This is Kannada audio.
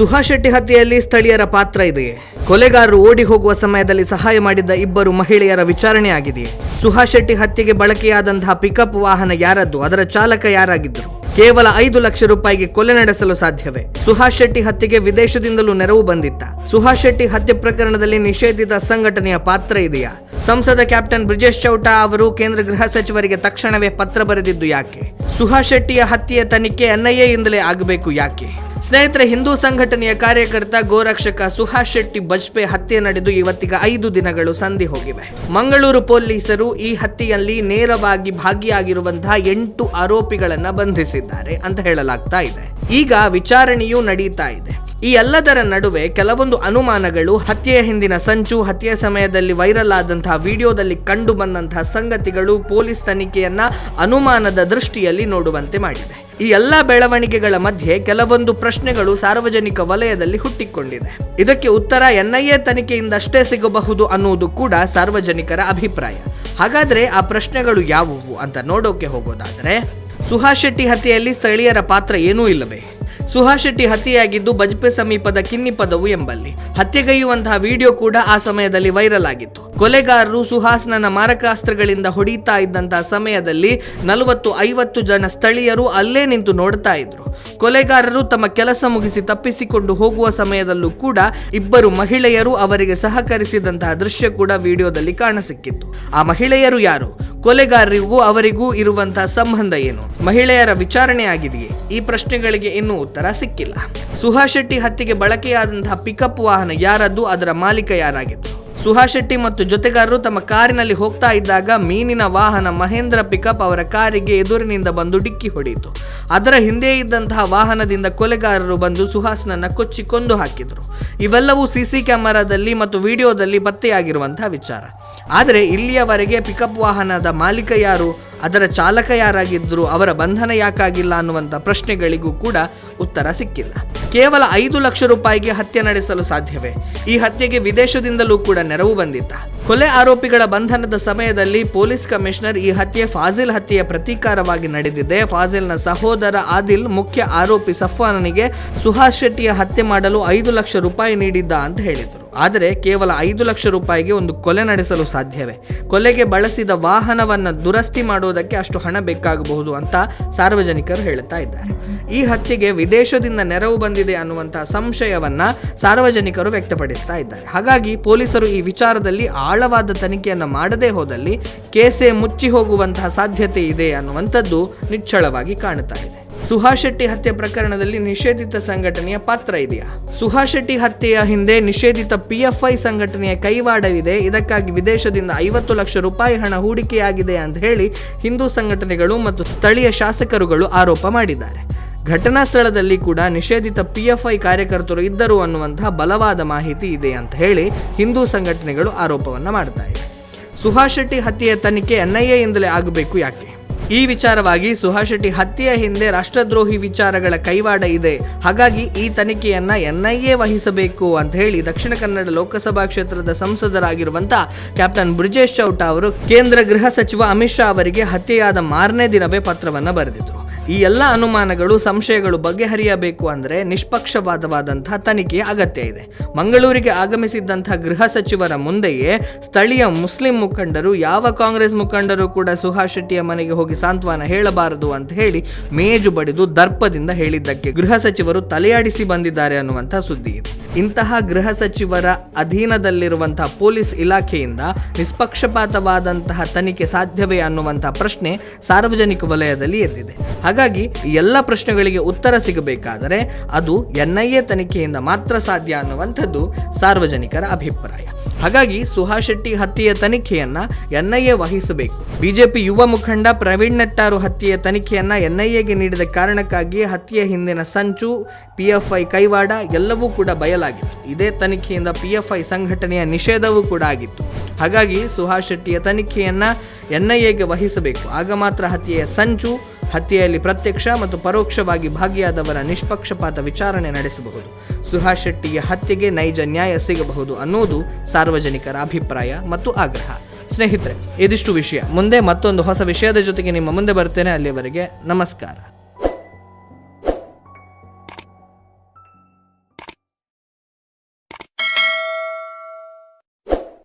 ಸುಹಾಸ್ ಶೆಟ್ಟಿ ಹತ್ಯೆಯಲ್ಲಿ ಸ್ಥಳೀಯರ ಪಾತ್ರ ಇದೆಯೇ? ಕೊಲೆಗಾರರು ಓಡಿ ಹೋಗುವ ಸಮಯದಲ್ಲಿ ಸಹಾಯ ಮಾಡಿದ್ದ ಇಬ್ಬರು ಮಹಿಳೆಯರ ವಿಚಾರಣೆ ಆಗಿದೆಯೇ? ಸುಹಾಸ್ ಶೆಟ್ಟಿ ಹತ್ಯೆಗೆ ಬಳಕೆಯಾದಂತಹ ಪಿಕಪ್ ವಾಹನ ಯಾರದ್ದು? ಅದರ ಚಾಲಕ ಯಾರಾಗಿದ್ದರು? ಕೇವಲ 5 ಲಕ್ಷ ರೂಪಾಯಿಗೆ ಕೊಲೆ ನಡೆಸಲು ಸಾಧ್ಯವೇ? ಸುಹಾಸ್ ಶೆಟ್ಟಿ ಹತ್ಯೆಗೆ ವಿದೇಶದಿಂದಲೂ ನೆರವು ಬಂದಿತ್ತ? ಸುಹಾಸ್ ಶೆಟ್ಟಿ ಹತ್ಯೆ ಪ್ರಕರಣದಲ್ಲಿ ನಿಷೇಧಿತ ಸಂಘಟನೆಯ ಪಾತ್ರ ಇದೆಯಾ? ಸಂಸದ ಕ್ಯಾಪ್ಟನ್ ಬ್ರಿಜೇಶ್ ಚೌಟಾ ಅವರು ಕೇಂದ್ರ ಗೃಹ ಸಚಿವರಿಗೆ ತಕ್ಷಣವೇ ಪತ್ರ ಬರೆದಿದ್ದು ಯಾಕೆ? ಸುಹಾಸ್ ಶೆಟ್ಟಿಯ ಹತ್ಯೆಯ ತನಿಖೆ NIA ಯಿಂದಲೇ ಆಗಬೇಕು ಯಾಕೆ? ಸ್ನೇಹಿತರೆ, ಹಿಂದೂ ಸಂಘಟನೆಯ ಕಾರ್ಯಕರ್ತ ಗೋರಕ್ಷಕ ಸುಹಾಸ್ ಶೆಟ್ಟಿ ಬಜ್ಪೆ ಹತ್ಯೆ ನಡೆದು ಇವತ್ತಿಗೆ 5 ದಿನಗಳು ಸಂಧಿ ಹೋಗಿವೆ. ಮಂಗಳೂರು ಪೊಲೀಸರು ಈ ಹತ್ಯೆಯಲ್ಲಿ ನೇರವಾಗಿ ಭಾಗಿಯಾಗಿರುವಂತಹ 8 ಆರೋಪಿಗಳನ್ನ ಬಂಧಿಸಿದ್ದಾರೆ ಅಂತ ಹೇಳಲಾಗ್ತಾ ಇದೆ. ಈಗ ವಿಚಾರಣೆಯೂ ನಡೀತಾ ಇದೆ. ಈ ಎಲ್ಲದರ ನಡುವೆ ಕೆಲವೊಂದು ಅನುಮಾನಗಳು, ಹತ್ಯೆಯ ಹಿಂದಿನ ಸಂಚು, ಹತ್ಯೆಯ ಸಮಯದಲ್ಲಿ ವೈರಲ್ ಆದಂತಹ ವಿಡಿಯೋದಲ್ಲಿ ಕಂಡು ಬಂದಂತಹ ಸಂಗತಿಗಳು ಪೊಲೀಸ್ ತನಿಖೆಯನ್ನ ಅನುಮಾನದ ದೃಷ್ಟಿಯಲ್ಲಿ ನೋಡುವಂತೆ ಮಾಡಿದೆ. ಈ ಎಲ್ಲ ಬೆಳವಣಿಗೆಗಳ ಮಧ್ಯೆ ಕೆಲವೊಂದು ಪ್ರಶ್ನೆಗಳು ಸಾರ್ವಜನಿಕ ವಲಯದಲ್ಲಿ ಹುಟ್ಟಿಕೊಂಡಿದೆ. ಇದಕ್ಕೆ ಉತ್ತರ NIA ತನಿಖೆಯಿಂದಷ್ಟೇ ಸಿಗಬಹುದು ಅನ್ನುವುದು ಕೂಡ ಸಾರ್ವಜನಿಕರ ಅಭಿಪ್ರಾಯ. ಹಾಗಾದ್ರೆ ಆ ಪ್ರಶ್ನೆಗಳು ಯಾವುವು ಅಂತ ನೋಡೋಕೆ ಹೋಗೋದಾದ್ರೆ, ಸುಹಾಸ್ ಶೆಟ್ಟಿ ಹತ್ಯೆಯಲ್ಲಿ ಸ್ಥಳೀಯರ ಪಾತ್ರ ಏನೂ ಇಲ್ಲವೇ? ಸುಹಾಸ್ ಶೆಟ್ಟಿ ಹತ್ಯೆಯಾಗಿದ್ದು ಬಜ್ಪೆ ಸಮೀಪದ ಕಿನ್ನಿಪದವು ಎಂಬಲ್ಲಿ. ಹತ್ಯೆಗೈಯುವಂತಹ ವಿಡಿಯೋ ಕೂಡ ಆ ಸಮಯದಲ್ಲಿ ವೈರಲ್ ಆಗಿತ್ತು. ಕೊಲೆಗಾರರು ಸುಹಾಸ್ನನ್ನ ಮಾರಕಾಸ್ತ್ರಗಳಿಂದ ಹೊಡಿತಾ ಇದ್ದಂತಹ ಸಮಯದಲ್ಲಿ 40-50 ಜನ ಸ್ಥಳೀಯರು ಅಲ್ಲೇ ನಿಂತು ನೋಡ್ತಾ ಇದ್ರು. ಕೊಲೆಗಾರರು ತಮ್ಮ ಕೆಲಸ ಮುಗಿಸಿ ತಪ್ಪಿಸಿಕೊಂಡು ಹೋಗುವ ಸಮಯದಲ್ಲೂ ಕೂಡ ಇಬ್ಬರು ಮಹಿಳೆಯರು ಅವರಿಗೆ ಸಹಕರಿಸಿದಂತಹ ದೃಶ್ಯ ಕೂಡ ವಿಡಿಯೋದಲ್ಲಿ ಕಾಣಸಿಕ್ಕಿತ್ತು. ಆ ಮಹಿಳೆಯರು ಯಾರು? ಕೊಲೆಗಾರರಿಗೂ ಅವರಿಗೂ ಇರುವಂತಹ ಸಂಬಂಧ ಏನು? ಮಹಿಳೆಯರ ವಿಚಾರಣೆ ಆಗಿದೆಯೇ? ಈ ಪ್ರಶ್ನೆಗಳಿಗೆ ಇನ್ನೂ ಉತ್ತರ ಸಿಕ್ಕಿಲ್ಲ. ಸುಹಾಸ್ ಶೆಟ್ಟಿ ಹತ್ಯೆಗೆ ಬಳಕೆಯಾದಂತಹ ಪಿಕಪ್ ವಾಹನ ಯಾರದ್ದು? ಅದರ ಮಾಲೀಕ ಯಾರಾಗಿತ್ತು? ಸುಹಾಸ್ ಶೆಟ್ಟಿ ಮತ್ತು ಜೊತೆಗಾರರು ತಮ್ಮ ಕಾರಿನಲ್ಲಿ ಹೋಗ್ತಾ ಇದ್ದಾಗ ಮೀನಿನ ವಾಹನ ಮಹೇಂದ್ರ ಪಿಕಪ್ ಅವರ ಕಾರಿಗೆ ಎದುರಿನಿಂದ ಬಂದು ಡಿಕ್ಕಿ ಹೊಡೆಯಿತು. ಅದರ ಹಿಂದೆ ಇದ್ದಂತಹ ವಾಹನದಿಂದ ಕೊಲೆಗಾರರು ಬಂದು ಸುಹಾಸ್ನನ್ನ ಕೊಚ್ಚಿ ಕೊಂದು ಹಾಕಿದ್ರು. ಇವೆಲ್ಲವೂ CC ಕ್ಯಾಮೆರಾದಲ್ಲಿ ಮತ್ತು ವಿಡಿಯೋದಲ್ಲಿ ಪತ್ತೆಯಾಗಿರುವಂತಹ ವಿಚಾರ. ಆದರೆ ಇಲ್ಲಿಯವರೆಗೆ ಪಿಕಪ್ ವಾಹನದ ಮಾಲೀಕ ಯಾರು, ಅದರ ಚಾಲಕ ಯಾರಾಗಿದ್ರು, ಅವರ ಬಂಧನ ಯಾಕಾಗಿಲ್ಲ ಅನ್ನುವಂಥ ಪ್ರಶ್ನೆಗಳಿಗೂ ಕೂಡ ಉತ್ತರ ಸಿಕ್ಕಿಲ್ಲ. ಕೇವಲ 5 ಲಕ್ಷ ರೂಪಾಯಿಗೆ ಹತ್ಯೆ ನಡೆಸಲು ಸಾಧ್ಯವೇ? ಈ ಹತ್ಯೆಗೆ ವಿದೇಶದಿಂದಲೂ ಕೂಡ ನೆರವು ಬಂದಿತ್ತ? ಕೊಲೆ ಆರೋಪಿಗಳ ಬಂಧನದ ಸಮಯದಲ್ಲಿ ಪೊಲೀಸ್ ಕಮಿಷನರ್ ಈ ಹತ್ಯೆ ಫಾಜಿಲ್ ಹತ್ಯೆಯ ಪ್ರತೀಕಾರವಾಗಿ ನಡೆದಿದೆ. ಫಾಜಿಲ್ನ ಸಹೋದರ ಆದಿಲ್ ಮುಖ್ಯ ಆರೋಪಿ ಸಫ್ವಾನನಿಗೆ ಸುಹಾಸ್ ಶೆಟ್ಟಿಯ ಹತ್ಯೆ ಮಾಡಲು 5 ಲಕ್ಷ ರೂಪಾಯಿ ನೀಡಿದ್ದ ಅಂತ ಹೇಳಿದರು. ಆದರೆ ಕೇವಲ 5 ಲಕ್ಷ ರೂಪಾಯಿಗೆ ಒಂದು ಕೊಲೆ ನಡೆಸಲು ಸಾಧ್ಯವೇ? ಕೊಲೆಗೆ ಬಳಸಿದ ವಾಹನವನ್ನು ದುರಸ್ತಿ ಮಾಡೋದಕ್ಕೆ ಅಷ್ಟು ಹಣ ಬೇಕಾಗಬಹುದು ಅಂತ ಸಾರ್ವಜನಿಕರು ಹೇಳ್ತಾ ಇದ್ದಾರೆ. ಈ ಹತ್ಯೆಗೆ ವಿದೇಶದಿಂದ ನೆರವು ಬಂದಿದೆ ಅನ್ನುವಂತಹ ಸಂಶಯವನ್ನ ಸಾರ್ವಜನಿಕರು ವ್ಯಕ್ತಪಡಿಸ್ತಾ ಇದ್ದಾರೆ. ಹಾಗಾಗಿ ಪೊಲೀಸರು ಈ ವಿಚಾರದಲ್ಲಿ ಆಳವಾದ ತನಿಖೆಯನ್ನು ಮಾಡದೇ ಹೋದಲ್ಲಿ ಕೇಸೇ ಮುಚ್ಚಿ ಹೋಗುವಂತಹ ಸಾಧ್ಯತೆ ಇದೆ ಅನ್ನುವಂಥದ್ದು ನಿಚ್ಚಳವಾಗಿ ಕಾಣುತ್ತಾ ಇದೆ. ಸುಹಾಸ್ ಶೆಟ್ಟಿ ಹತ್ಯೆ ಪ್ರಕರಣದಲ್ಲಿ ನಿಷೇಧಿತ ಸಂಘಟನೆಯ ಪಾತ್ರ ಇದೆಯಾ? ಸುಹಾಸ್ ಶೆಟ್ಟಿ ಹತ್ಯೆಯ ಹಿಂದೆ ನಿಷೇಧಿತ PFI ಸಂಘಟನೆಯ ಕೈವಾಡವಿದೆ. ಇದಕ್ಕಾಗಿ ವಿದೇಶದಿಂದ 50 ಲಕ್ಷ ರೂಪಾಯಿ ಹಣ ಹೂಡಿಕೆಯಾಗಿದೆ ಅಂತ ಹೇಳಿ ಹಿಂದೂ ಸಂಘಟನೆಗಳು ಮತ್ತು ಸ್ಥಳೀಯ ಶಾಸಕರುಗಳು ಆರೋಪ ಮಾಡಿದ್ದಾರೆ. ಘಟನಾ ಸ್ಥಳದಲ್ಲಿ ಕೂಡ ನಿಷೇಧಿತ PFI ಕಾರ್ಯಕರ್ತರು ಇದ್ದರು ಅನ್ನುವಂತಹ ಬಲವಾದ ಮಾಹಿತಿ ಇದೆ ಅಂತ ಹೇಳಿ ಹಿಂದೂ ಸಂಘಟನೆಗಳು ಆರೋಪವನ್ನ ಮಾಡ್ತಾ ಇವೆ. ಸುಹಾಸ್ ಶೆಟ್ಟಿ ಹತ್ಯೆಯ ತನಿಖೆ NIA ಯಿಂದಲೇ ಆಗಬೇಕು ಯಾಕೆ? ಈ ವಿಚಾರವಾಗಿ ಸುಹಾಸ್ ಶೆಟ್ಟಿ ಹತ್ಯೆಯ ಹಿಂದೆ ರಾಷ್ಟ್ರದ್ರೋಹಿ ವಿಚಾರಗಳ ಕೈವಾಡ ಇದೆ. ಹಾಗಾಗಿ ಈ ತನಿಖೆಯನ್ನ NIA ವಹಿಸಬೇಕು ಅಂತ ಹೇಳಿ ದಕ್ಷಿಣ ಕನ್ನಡ ಲೋಕಸಭಾ ಕ್ಷೇತ್ರದ ಸಂಸದರಾಗಿರುವಂತಹ ಕ್ಯಾಪ್ಟನ್ ಬ್ರಿಜೇಶ್ ಚೌಟಾ ಅವರು ಕೇಂದ್ರ ಗೃಹ ಸಚಿವ ಅಮಿತ್ ಶಾ ಅವರಿಗೆ ಹತ್ಯೆಯಾದ ಮಾರನೇ ದಿನವೇ ಪತ್ರವನ್ನ ಬರೆದಿದ್ರು. ಈ ಎಲ್ಲ ಅನುಮಾನಗಳು, ಸಂಶಯಗಳು ಬಗೆಹರಿಯಬೇಕು ಅಂದರೆ ನಿಷ್ಪಕ್ಷಪಾತವಾದಂತಹ ತನಿಖೆಯ ಅಗತ್ಯ ಇದೆ. ಮಂಗಳೂರಿಗೆ ಆಗಮಿಸಿದ್ದಂತಹ ಗೃಹ ಸಚಿವರ ಮುಂದೆಯೇ ಸ್ಥಳೀಯ ಮುಸ್ಲಿಂ ಮುಖಂಡರು, ಯಾವ ಕಾಂಗ್ರೆಸ್ ಮುಖಂಡರು ಕೂಡ ಸುಹಾಸ್ ಶೆಟ್ಟಿಯ ಮನೆಗೆ ಹೋಗಿ ಸಾಂತ್ವನ ಹೇಳಬಾರದು ಅಂತ ಹೇಳಿ ಮೇಜು ಬಡಿದು ದರ್ಪದಿಂದ ಹೇಳಿದ್ದಕ್ಕೆ ಗೃಹ ಸಚಿವರು ತಲೆಯಾಡಿಸಿ ಬಂದಿದ್ದಾರೆ ಅನ್ನುವಂತಹ ಸುದ್ದಿ ಇದೆ. ಇಂತಹ ಗೃಹ ಸಚಿವರ ಅಧೀನದಲ್ಲಿರುವಂತಹ ಪೊಲೀಸ್ ಇಲಾಖೆಯಿಂದ ನಿಷ್ಪಕ್ಷಪಾತವಾದಂತಹ ತನಿಖೆ ಸಾಧ್ಯವೇ ಅನ್ನುವಂತಹ ಪ್ರಶ್ನೆ ಸಾರ್ವಜನಿಕ ವಲಯದಲ್ಲಿ ಎದ್ದಿದೆ. ಹಾಗಾಗಿ ಎಲ್ಲ ಪ್ರಶ್ನೆಗಳಿಗೆ ಉತ್ತರ ಸಿಗಬೇಕಾದರೆ ಅದು NIA ತನಿಖೆಯಿಂದ ಮಾತ್ರ ಸಾಧ್ಯ ಅನ್ನುವಂಥದ್ದು ಸಾರ್ವಜನಿಕರ ಅಭಿಪ್ರಾಯ. ಹಾಗಾಗಿ ಸುಹಾಸ್ ಶೆಟ್ಟಿ ಹತ್ಯೆಯ ತನಿಖೆಯನ್ನ NIA ವಹಿಸಬೇಕು. ಬಿಜೆಪಿ ಯುವ ಮುಖಂಡ ಪ್ರವೀಣ್ ನೆಟ್ಟಾರು ಹತ್ಯೆಯ ತನಿಖೆಯನ್ನ NIAಗೆ ನೀಡಿದ ಕಾರಣಕ್ಕಾಗಿ ಹತ್ಯೆಯ ಹಿಂದಿನ ಸಂಚು, PFI ಕೈವಾಡ ಎಲ್ಲವೂ ಕೂಡ ಬಯಲಾಗಿತ್ತು. ಇದೇ ತನಿಖೆಯಿಂದ PFI ಸಂಘಟನೆಯ ನಿಷೇಧವೂ ಕೂಡ ಆಗಿತ್ತು. ಹಾಗಾಗಿ ಸುಹಾಸ್ ಶೆಟ್ಟಿಯ ತನಿಖೆಯನ್ನ NIAಗೆ ವಹಿಸಬೇಕು. ಆಗ ಮಾತ್ರ ಹತ್ಯೆಯ ಸಂಚು, ಹತ್ಯೆಯಲ್ಲಿ ಪ್ರತ್ಯಕ್ಷ ಮತ್ತು ಪರೋಕ್ಷವಾಗಿ ಭಾಗಿಯಾದವರ ನಿಷ್ಪಕ್ಷಪಾತ ವಿಚಾರಣೆ ನಡೆಸಬಹುದು. ಸುಹಾಸ್ ಶೆಟ್ಟಿಯ ಹತ್ಯೆಗೆ ನೈಜ ನ್ಯಾಯ ಸಿಗಬಹುದು ಅನ್ನೋದು ಸಾರ್ವಜನಿಕರ ಅಭಿಪ್ರಾಯ ಮತ್ತು ಆಗ್ರಹ. ಸ್ನೇಹಿತರೆ, ಇದಿಷ್ಟು ವಿಷಯ. ಮುಂದೆ ಮತ್ತೊಂದು ಹೊಸ ವಿಷಯದ ಜೊತೆಗೆ ನಿಮ್ಮ ಮುಂದೆ ಬರ್ತೇನೆ. ಅಲ್ಲಿಯವರೆಗೆ ನಮಸ್ಕಾರ.